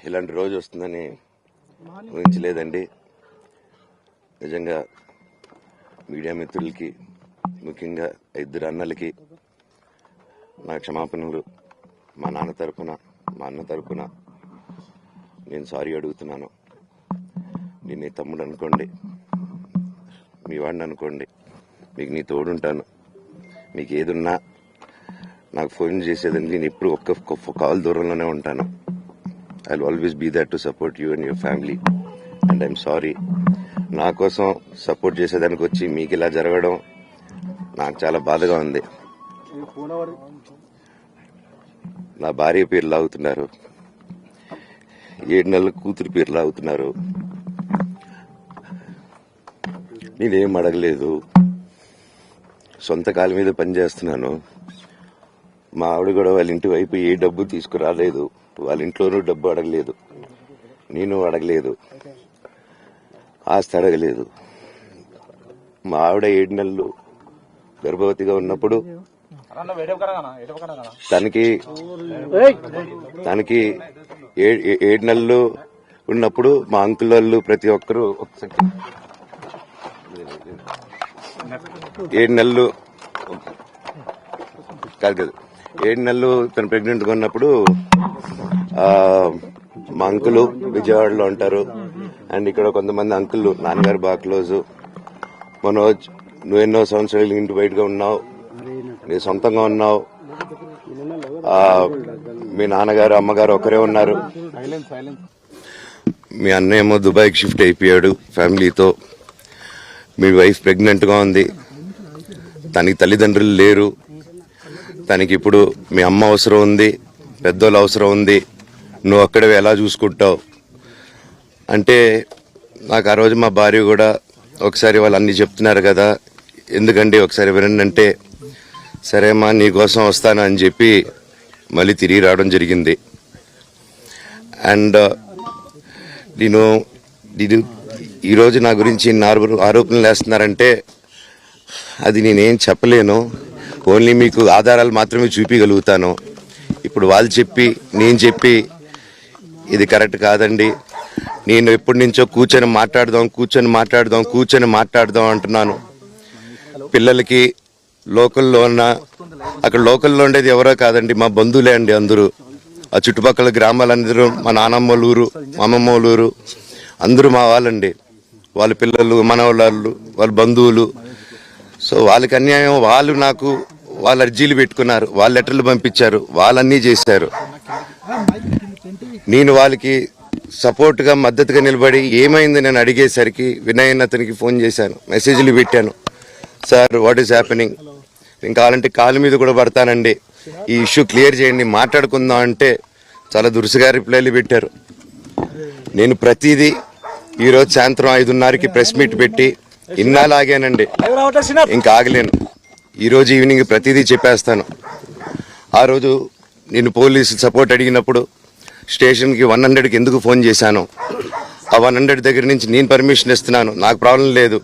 ఇలాంటి రోజు వస్తుందని ఊహించలేదండి. నిజంగా మీడియా మిత్రులకి, ముఖ్యంగా ఇద్దరు అన్నలకి నా క్షమాపణలు. మా నాన్న తరపున, మా అన్న తరపున నేను సారీ అడుగుతున్నాను. నేను నీ తమ్ముడు అనుకోండి, మీ వాడిని అనుకోండి, మీకు నీ తోడుంటాను. మీకు ఏదున్నా నాకు ఫోన్ చేసేదండి. నేను ఎప్పుడు ఒక్క కాల్ దూరంలోనే ఉంటాను. I will always be there to support you and your family. And I'm sorry, నా కోసం సపోర్ట్ చేసేదానికి వచ్చి మీకు ఇలా జరగడం నాకు చాలా బాధగా ఉంది. నా భార్య పేరు లాగుతున్నారు, 7 నెలల కూతురు పేరు లాగుతున్నారు. నేనేం అడగలేదు, సొంత కాళ్ళ మీద పనిచేస్తున్నాను. మా ఆవిడ కూడా వాళ్ళ ఇంటి వైపు ఏ డబ్బు తీసుకురాలేదు, వాళ్ళ ఇంట్లోనూ డబ్బు అడగలేదు, నేను అడగలేదు, ఆస్తి అడగలేదు. మా ఆవిడ 7 నెలలు గర్భవతిగా ఉన్నప్పుడు తనకి 7 నెలలు ఉన్నప్పుడు మా అంకుల్ వాళ్ళు ప్రతి ఒక్కరూ 7 నెలలు కాదు 7 నెలలు తను ప్రెగ్నెంట్ గా ఉన్నప్పుడు మా అంకులు విజయవాడలో ఉంటారు. అండ్ ఇక్కడ కొంతమంది అంకుల్ నాన్నగారు బాగా క్లోజు. మనోజ్, నువ్వు ఎన్నో సంవత్సరాలు ఇంటి బయటగా ఉన్నావు, నీ సొంతంగా ఉన్నావు. మీ నాన్నగారు అమ్మగారు ఒకరే ఉన్నారు. మీ అన్న ఏమో దుబాయ్కి షిఫ్ట్ అయిపోయాడు ఫ్యామిలీతో. మీ వైఫ్ ప్రెగ్నెంట్ గా ఉంది, తనకి తల్లిదండ్రులు లేరు. తనకి ఇప్పుడు మీ అమ్మ అవసరం ఉంది, పెద్దోళ్ళు అవసరం ఉంది. నువ్వు అక్కడే ఎలా చూసుకుంటావు అంటే, నాకు ఆ రోజు మా భార్య కూడా ఒకసారి వాళ్ళు అన్ని చెప్తున్నారు కదా, ఎందుకండి ఒకసారి వినండి అంటే, సరేమ్మా నీకోసం వస్తాను అని చెప్పి మళ్ళీ తిరిగి రావడం జరిగింది. అండ్ నేను ఈరోజు నా గురించి ఆరోపణలు వేస్తున్నారంటే అది నేనేం చెప్పలేను. ఓన్లీ మీకు ఆధారాలు మాత్రమే చూపించగలుగుతాను. ఇప్పుడు వాళ్ళు చెప్పి నేను చెప్పి ఇది కరెక్ట్ కాదండి. నేను ఎప్పటి నుంచో కూర్చొని మాట్లాడదాం అంటున్నాను. పిల్లలకి లోకల్లో అక్కడ లోకల్లో ఉండేది ఎవరో కాదండి, మా బంధువులే అండి అందరూ. ఆ చుట్టుపక్కల గ్రామాలందరూ మా నానమ్మ ఊరు, మా అమ్మమ్మ ఊరు అందరూ మా వాళ్ళండి. వాళ్ళ పిల్లలు, మనవాళ్ళు, వాళ్ళ బంధువులు. సో వాళ్ళకి అన్యాయం, వాళ్ళు నాకు వాళ్ళ అర్జీలు పెట్టుకున్నారు, వాళ్ళ లెటర్లు పంపించారు, వాళ్ళన్నీ చేశారు. నేను వాళ్ళకి సపోర్ట్గా మద్దతుగా నిలబడి ఏమైంది నేను అడిగేసరికి వినయ్ అతనికి ఫోన్ చేశాను, మెసేజ్లు పెట్టాను. సార్ వాట్ ఈస్ హ్యాపెనింగ్, నేను కావాలంటే కాళ్ళ మీద కూడా పడతానండి, ఈ ఇష్యూ క్లియర్ చేయండి, మాట్లాడుకుందాం అంటే చాలా దురుసుగా రిప్లైలు పెట్టారు. నేను ప్రతిదీ ఈరోజు సాయంత్రం 5:30కి ప్రెస్ మీట్ పెట్టి ఇన్నాళ్ళు ఆగానండి, ఇంకా ఆగలేను. ఈరోజు ఈవినింగ్ ప్రతిదీ చెప్పేస్తాను. ఆ రోజు నేను పోలీసు సపోర్ట్ అడిగినప్పుడు స్టేషన్కి 100కి ఎందుకు ఫోన్ చేశాను, ఆ 100 దగ్గర నుంచి నేను పర్మిషన్ ఇస్తున్నాను, నాకు ప్రాబ్లం లేదు.